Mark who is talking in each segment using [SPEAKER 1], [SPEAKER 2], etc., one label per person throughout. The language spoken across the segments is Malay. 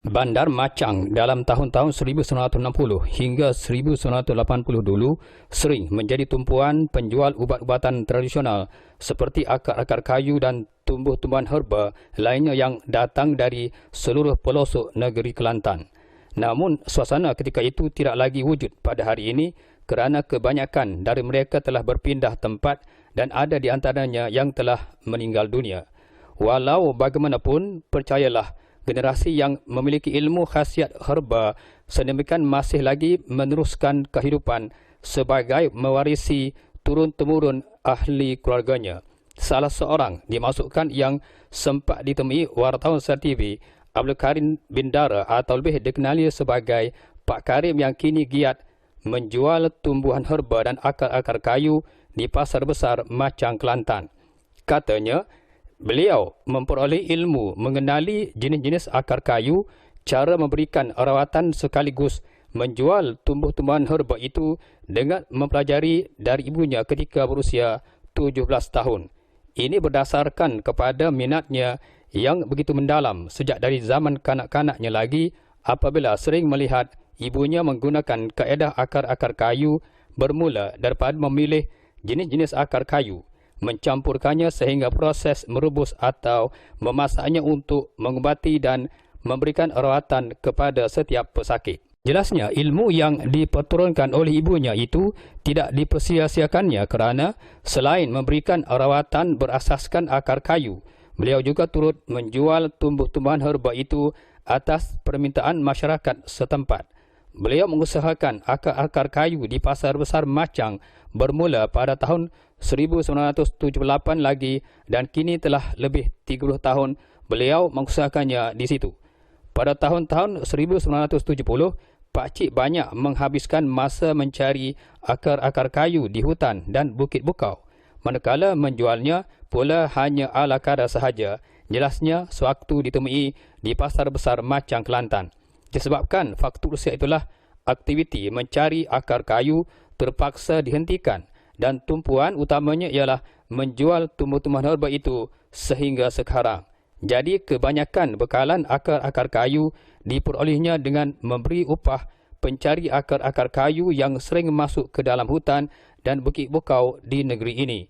[SPEAKER 1] Bandar Machang dalam tahun-tahun 1960 hingga 1980 dulu sering menjadi tumpuan penjual ubat-ubatan tradisional seperti akar-akar kayu dan tumbuh-tumbuhan herba lainnya yang datang dari seluruh pelosok negeri Kelantan. Namun, suasana ketika itu tidak lagi wujud pada hari ini kerana kebanyakan dari mereka telah berpindah tempat dan ada di antaranya yang telah meninggal dunia. Walau bagaimanapun, percayalah, generasi yang memiliki ilmu khasiat herba sedemikian masih lagi meneruskan kehidupan sebagai mewarisi turun-temurun ahli keluarganya. Salah seorang dimasukkan yang sempat ditemui wartawan SAR-TV, Abdul Karim bin Dara atau lebih dikenali sebagai Pak Karim yang kini giat menjual tumbuhan herba dan akar-akar kayu di Pasar Besar Machang, Kelantan. Katanya, beliau memperoleh ilmu mengenali jenis-jenis akar kayu, cara memberikan rawatan sekaligus menjual tumbuh-tumbuhan herba itu dengan mempelajari dari ibunya ketika berusia 17 tahun. Ini berdasarkan kepada minatnya yang begitu mendalam sejak dari zaman kanak-kanaknya lagi apabila sering melihat ibunya menggunakan kaedah akar-akar kayu bermula daripada memilih jenis-jenis akar kayu, mencampurkannya sehingga proses merebus atau memasaknya untuk mengubati dan memberikan rawatan kepada setiap pesakit. Jelasnya, ilmu yang diperturunkan oleh ibunya itu tidak dipersia-siakannya kerana selain memberikan rawatan berasaskan akar kayu, beliau juga turut menjual tumbuh-tumbuhan herba itu atas permintaan masyarakat setempat. Beliau mengusahakan akar-akar kayu di Pasar Besar Machang bermula pada tahun 1978 lagi dan kini telah lebih 30 tahun beliau mengusahakannya di situ. Pada tahun-tahun 1970, Pak Cik banyak menghabiskan masa mencari akar-akar kayu di hutan dan bukit bukau, manakala menjualnya pula hanya ala kadar sahaja. Jelasnya, sewaktu ditemui di Pasar Besar Machang, Kelantan. Disebabkan faktor usia itulah, aktiviti mencari akar kayu terpaksa dihentikan dan tumpuan utamanya ialah menjual tumbuh-tumbuhan herba itu sehingga sekarang. Jadi kebanyakan bekalan akar-akar kayu diperolehnya dengan memberi upah pencari akar-akar kayu yang sering masuk ke dalam hutan dan bukit bukau di negeri ini.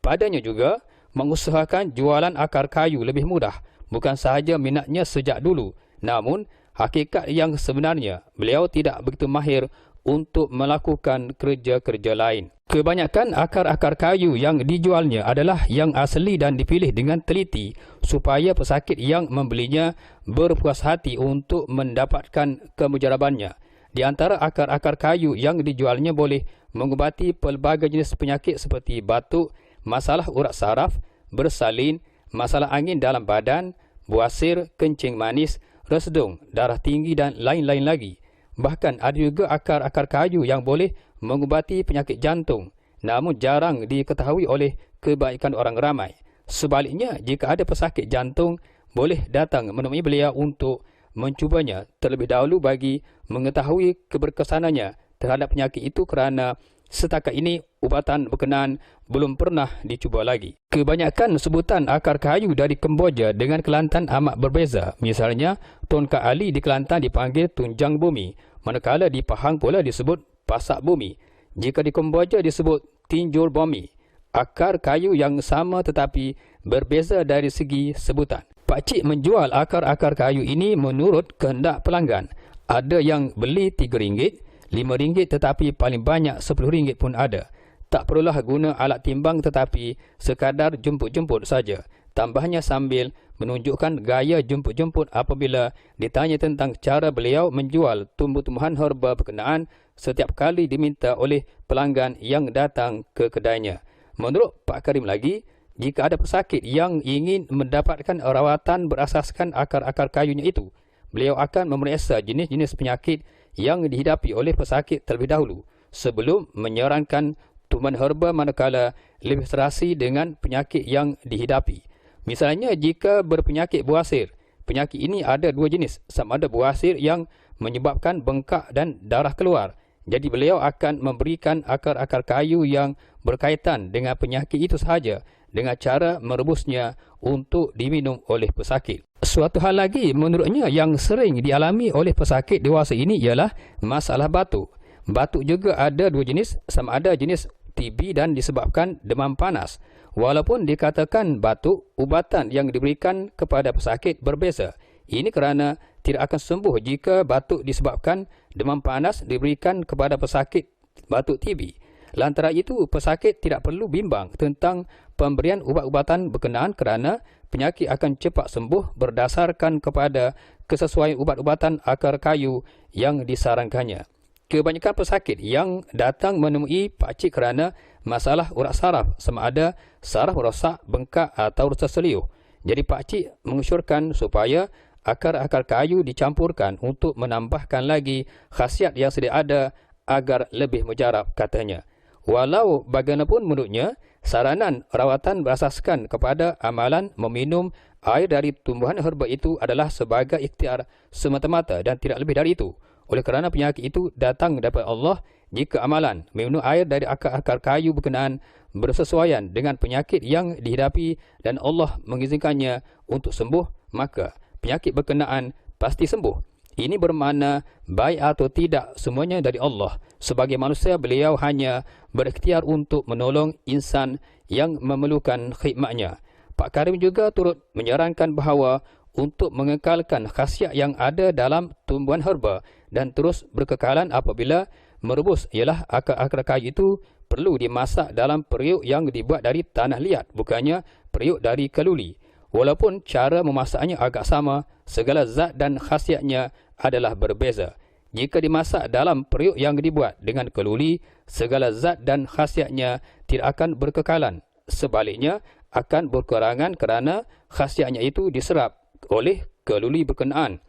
[SPEAKER 1] Padanya juga mengusahakan jualan akar kayu lebih mudah, bukan sahaja minatnya sejak dulu, namun hakikat yang sebenarnya beliau tidak begitu mahir untuk melakukan kerja-kerja lain. Kebanyakan akar-akar kayu yang dijualnya adalah yang asli dan dipilih dengan teliti supaya pesakit yang membelinya berpuas hati untuk mendapatkan kemujarabannya. Di antara akar-akar kayu yang dijualnya boleh mengubati pelbagai jenis penyakit seperti batuk, masalah urat saraf, bersalin, masalah angin dalam badan, buasir, kencing manis, resdung, darah tinggi dan lain-lain lagi. Bahkan ada juga akar-akar kayu yang boleh mengubati penyakit jantung, namun jarang diketahui oleh kebanyakan orang ramai. Sebaliknya, jika ada pesakit jantung, boleh datang menemui beliau untuk mencubanya terlebih dahulu bagi mengetahui keberkesanannya terhadap penyakit itu kerana setakat ini ubatan berkenaan belum pernah dicuba lagi. Kebanyakan sebutan akar kayu dari Kemboja dengan Kelantan amat berbeza. Misalnya, Tongkat Ali di Kelantan dipanggil tunjang bumi, manakala di Pahang pula disebut pasak bumi. Jika di Kemboja disebut tinjul bumi. Akar kayu yang sama tetapi berbeza dari segi sebutan. Pak Cik menjual akar-akar kayu ini menurut kehendak pelanggan. Ada yang beli RM3, RM5 tetapi paling banyak RM10 pun ada. Tak perlulah guna alat timbang tetapi sekadar jemput-jemput saja. Tambahnya sambil menunjukkan gaya jemput-jemput apabila ditanya tentang cara beliau menjual tumbuh-tumbuhan herba berkenaan setiap kali diminta oleh pelanggan yang datang ke kedainya. Menurut Pak Karim lagi, jika ada pesakit yang ingin mendapatkan rawatan berasaskan akar-akar kayunya itu, beliau akan memeriksa jenis-jenis penyakit yang dihidapi oleh pesakit terlebih dahulu sebelum menyarankan tumbuhan herba manakala lebih serasi dengan penyakit yang dihidapi. Misalnya jika berpenyakit buasir, penyakit ini ada dua jenis, sama ada buasir yang menyebabkan bengkak dan darah keluar. Jadi beliau akan memberikan akar-akar kayu yang berkaitan dengan penyakit itu sahaja dengan cara merebusnya untuk diminum oleh pesakit. Suatu hal lagi menurutnya yang sering dialami oleh pesakit dewasa ini ialah masalah batuk. Batuk juga ada dua jenis, sama ada jenis TB dan disebabkan demam panas. Walaupun dikatakan batuk, ubatan yang diberikan kepada pesakit berbeza. Ini kerana tidak akan sembuh jika batuk disebabkan demam panas diberikan kepada pesakit batuk TB. Lantaran itu, pesakit tidak perlu bimbang tentang pemberian ubat-ubatan berkenaan kerana penyakit akan cepat sembuh berdasarkan kepada kesesuaian ubat-ubatan akar kayu yang disarankannya. Kebanyakan pesakit yang datang menemui pakcik kerana masalah urat saraf, sama ada saraf rosak, bengkak atau terseliuh. Jadi pakcik mengusulkan supaya akar-akar kayu dicampurkan untuk menambahkan lagi khasiat yang sedia ada agar lebih mujarab, katanya. Walau bagaimanapun menurutnya, saranan rawatan berasaskan kepada amalan meminum air dari tumbuhan herba itu adalah sebagai ikhtiar semata-mata dan tidak lebih dari itu. Oleh kerana penyakit itu datang daripada Allah, jika amalan meminum air dari akar-akar kayu berkenaan bersesuaian dengan penyakit yang dihidapi dan Allah mengizinkannya untuk sembuh, maka penyakit berkenaan pasti sembuh. Ini bermakna baik atau tidak semuanya dari Allah. Sebagai manusia, beliau hanya berikhtiar untuk menolong insan yang memerlukan khidmatnya. Pak Karim juga turut menyarankan bahawa untuk mengekalkan khasiat yang ada dalam tumbuhan herba dan terus berkekalan apabila merebus ialah akar-akar kayu itu perlu dimasak dalam periuk yang dibuat dari tanah liat, bukannya periuk dari keluli. Walaupun cara memasaknya agak sama, segala zat dan khasiatnya adalah berbeza. Jika dimasak dalam periuk yang dibuat dengan keluli, segala zat dan khasiatnya tidak akan berkekalan. Sebaliknya, akan berkurangan kerana khasiatnya itu diserap oleh keluli berkenaan.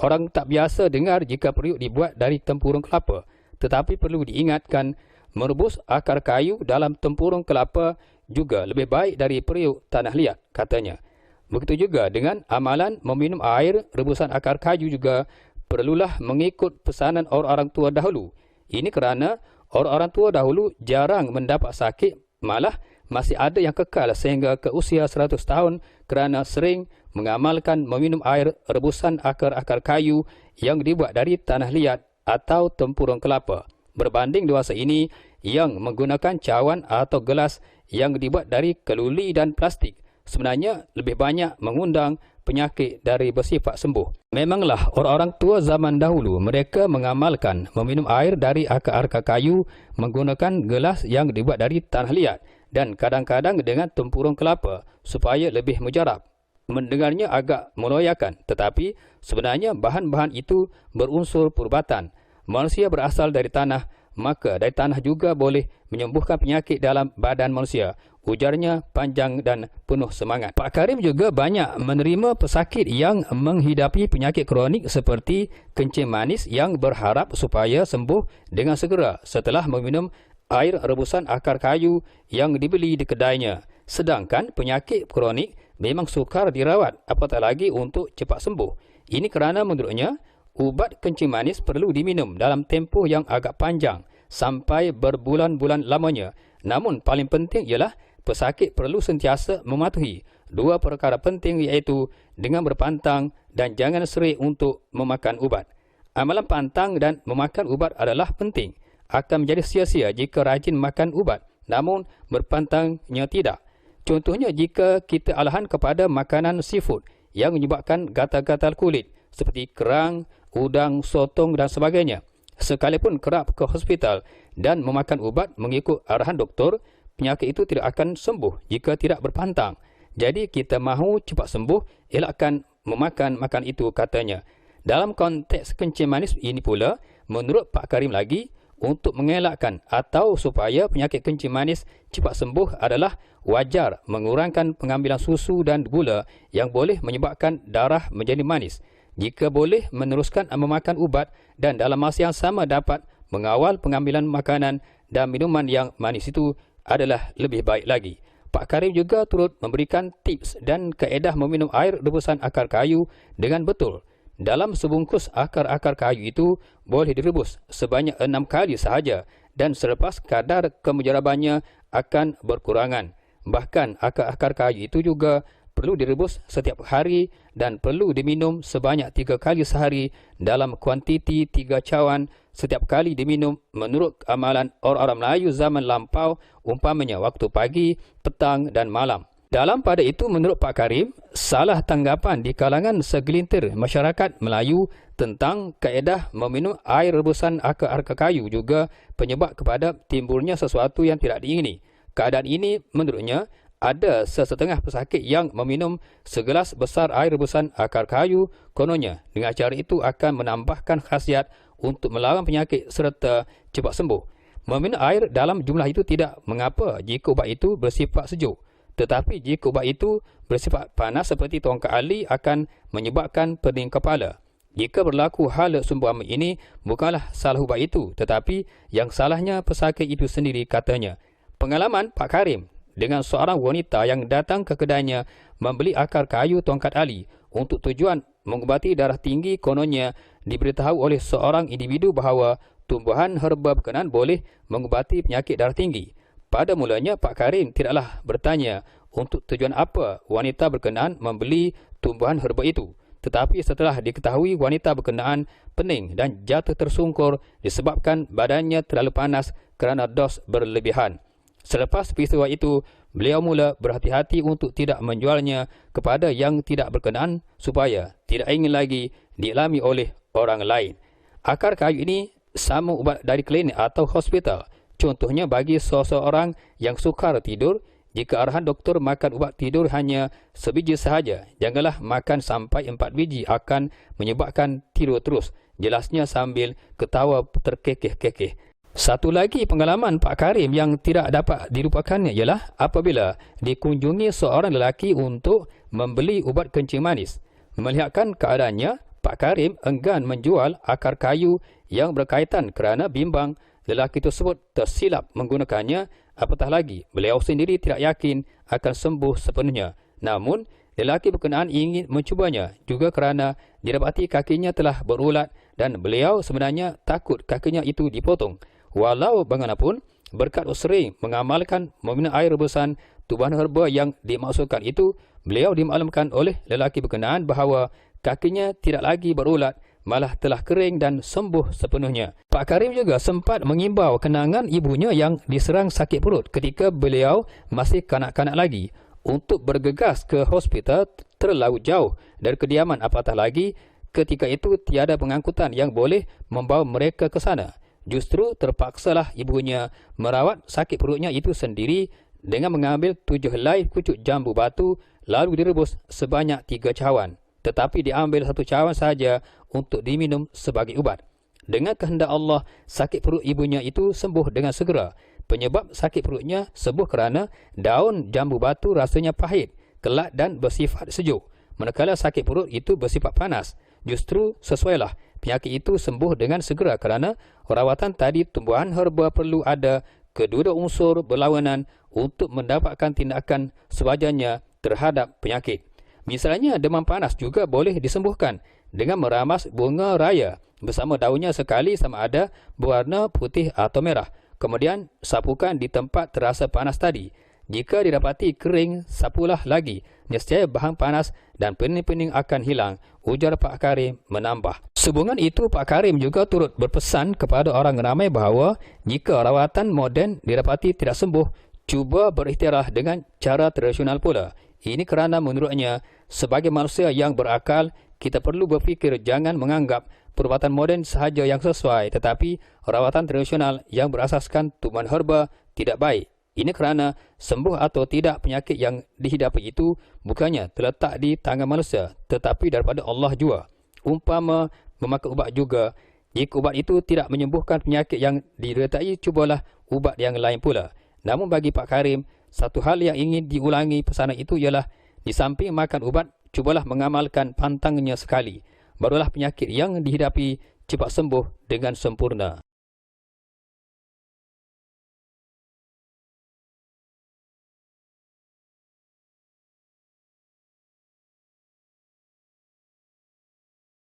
[SPEAKER 1] Orang tak biasa dengar jika periuk dibuat dari tempurung kelapa, tetapi perlu diingatkan, merebus akar kayu dalam tempurung kelapa juga lebih baik dari periuk tanah liat, katanya. Begitu juga dengan amalan meminum air rebusan akar kayu juga perlulah mengikut pesanan orang-orang tua dahulu. Ini kerana orang-orang tua dahulu jarang mendapat sakit, malah masih ada yang kekal sehingga ke usia 100 tahun kerana sering mengamalkan meminum air rebusan akar-akar kayu yang dibuat dari tanah liat atau tempurung kelapa. Berbanding dewasa ini yang menggunakan cawan atau gelas yang dibuat dari keluli dan plastik, sebenarnya lebih banyak mengundang penyakit dari bersifat sembuh. Memanglah orang-orang tua zaman dahulu mereka mengamalkan meminum air dari akar-akar kayu menggunakan gelas yang dibuat dari tanah liat dan kadang-kadang dengan tempurung kelapa supaya lebih mujarab. Mendengarnya agak meloyakan, tetapi sebenarnya bahan-bahan itu berunsur perubatan. Manusia berasal dari tanah, maka dari tanah juga boleh menyembuhkan penyakit dalam badan manusia. Ujarnya panjang dan penuh semangat. Pak Karim juga banyak menerima pesakit yang menghidapi penyakit kronik seperti kencing manis yang berharap supaya sembuh dengan segera setelah meminum air rebusan akar kayu yang dibeli di kedainya. Sedangkan penyakit kronik memang sukar dirawat, apatah lagi untuk cepat sembuh. Ini kerana menurutnya, ubat kencing manis perlu diminum dalam tempoh yang agak panjang sampai berbulan-bulan lamanya. Namun paling penting ialah pesakit perlu sentiasa mematuhi dua perkara penting, iaitu dengan berpantang dan jangan serik untuk memakan ubat. Amalan pantang dan memakan ubat adalah penting. Akan menjadi sia-sia jika rajin makan ubat, namun berpantangnya tidak. Contohnya jika kita alahan kepada makanan seafood yang menyebabkan gatal-gatal kulit seperti kerang, udang, sotong dan sebagainya. Sekalipun kerap ke hospital dan memakan ubat mengikut arahan doktor, penyakit itu tidak akan sembuh jika tidak berpantang. Jadi kita mahu cepat sembuh, elakkan memakan makan itu, katanya. Dalam konteks kencing manis ini pula, menurut Pak Karim lagi, untuk mengelakkan atau supaya penyakit kencing manis cepat sembuh adalah wajar mengurangkan pengambilan susu dan gula yang boleh menyebabkan darah menjadi manis. Jika boleh meneruskan memakan ubat dan dalam masa yang sama dapat mengawal pengambilan makanan dan minuman yang manis itu adalah lebih baik lagi. Pak Karim juga turut memberikan tips dan kaedah meminum air rebusan akar kayu dengan betul. Dalam sebungkus akar-akar kayu itu boleh direbus sebanyak 6 kali sahaja dan selepas kadar kemujarabannya akan berkurangan. Bahkan akar-akar kayu itu juga perlu direbus setiap hari dan perlu diminum sebanyak 3 kali sehari dalam kuantiti 3 cawan setiap kali diminum menurut amalan orang-orang Melayu zaman lampau, umpamanya waktu pagi, petang dan malam. Dalam pada itu menurut Pak Karim, salah tanggapan di kalangan segelintir masyarakat Melayu tentang kaedah meminum air rebusan akar-akar kayu juga penyebab kepada timbulnya sesuatu yang tidak diingini. Keadaan ini menurutnya ada sesetengah pesakit yang meminum segelas besar air rebusan akar kayu, kononnya dengan cara itu akan menambahkan khasiat untuk melawan penyakit serta cepat sembuh. Meminum air dalam jumlah itu tidak mengapa jika ubat itu bersifat sejuk. Tetapi jika ubat itu bersifat panas seperti tongkat ali akan menyebabkan pening kepala. Jika berlaku hal seumpama ini, bukanlah salah ubat itu, tetapi yang salahnya pesakit itu sendiri, katanya. Pengalaman Pak Karim dengan seorang wanita yang datang ke kedainya membeli akar kayu tongkat ali untuk tujuan mengubati darah tinggi, kononnya diberitahu oleh seorang individu bahawa tumbuhan herba berkenaan boleh mengubati penyakit darah tinggi. Pada mulanya Pak Karim tidaklah bertanya untuk tujuan apa wanita berkenaan membeli tumbuhan herba itu. Tetapi setelah diketahui wanita berkenaan pening dan jatuh tersungkur disebabkan badannya terlalu panas kerana dos berlebihan. Selepas peristiwa itu, beliau mula berhati-hati untuk tidak menjualnya kepada yang tidak berkenaan supaya tidak ingin lagi dialami oleh orang lain. Akar kayu ini sama ubat dari klinik atau hospital. Contohnya bagi seseorang yang sukar tidur, jika arahan doktor makan ubat tidur hanya sebiji sahaja, janganlah makan sampai 4 biji, akan menyebabkan tidur terus. Jelasnya sambil ketawa terkekeh-kekeh. Satu lagi pengalaman Pak Karim yang tidak dapat dilupakannya ialah apabila dikunjungi seorang lelaki untuk membeli ubat kencing manis. Melihatkan keadaannya, Pak Karim enggan menjual akar kayu yang berkaitan kerana bimbang lelaki tersebut tersilap menggunakannya, apatah lagi beliau sendiri tidak yakin akan sembuh sepenuhnya. Namun, lelaki berkenaan ingin mencubanya juga kerana didapati kakinya telah berulat dan beliau sebenarnya takut kakinya itu dipotong. Walau bagaimanapun, berkat sering mengamalkan meminum air rebusan tumbuhan herba yang dimaksudkan itu, beliau dimaklumkan oleh lelaki berkenaan bahawa kakinya tidak lagi berulat, malah telah kering dan sembuh sepenuhnya. Pak Karim juga sempat mengimbau kenangan ibunya yang diserang sakit perut ketika beliau masih kanak-kanak lagi untuk bergegas ke hospital terlalu jauh dari kediaman, apatah lagi ketika itu tiada pengangkutan yang boleh membawa mereka ke sana. Justru terpaksalah ibunya merawat sakit perutnya itu sendiri dengan mengambil 7 helai pucuk jambu batu lalu direbus sebanyak 3 cawan. Tetapi diambil 1 cawan saja untuk diminum sebagai ubat. Dengan kehendak Allah, sakit perut ibunya itu sembuh dengan segera. Penyebab sakit perutnya sembuh kerana daun jambu batu rasanya pahit, kelak dan bersifat sejuk. Manakala sakit perut itu bersifat panas, justru sesuailah penyakit itu sembuh dengan segera kerana rawatan tadi tumbuhan herba perlu ada kedua unsur berlawanan untuk mendapatkan tindakan sewajarnya terhadap penyakit. Misalnya demam panas juga boleh disembuhkan dengan meramas bunga raya bersama daunnya sekali sama ada berwarna putih atau merah. Kemudian sapukan di tempat terasa panas tadi. Jika didapati kering, sapulah lagi. Nescaya bahan panas dan pening-pening akan hilang, ujar Pak Karim menambah. Sehubungan itu, Pak Karim juga turut berpesan kepada orang ramai bahawa jika rawatan moden didapati tidak sembuh, cuba berikhtiar dengan cara tradisional pula. Ini kerana menurutnya, sebagai manusia yang berakal, kita perlu berfikir jangan menganggap perubatan moden sahaja yang sesuai, tetapi rawatan tradisional yang berasaskan tumbuhan herba tidak baik. Ini kerana sembuh atau tidak penyakit yang dihidapi itu bukannya terletak di tangan manusia, tetapi daripada Allah jua. Umpama memakan ubat juga, jika ubat itu tidak menyembuhkan penyakit yang didertai, cubalah ubat yang lain pula. Namun bagi Pak Karim, satu hal yang ingin diulangi pesanan itu ialah di samping makan ubat, cubalah mengamalkan pantangnya sekali. Barulah penyakit yang dihidapi cepat sembuh dengan sempurna.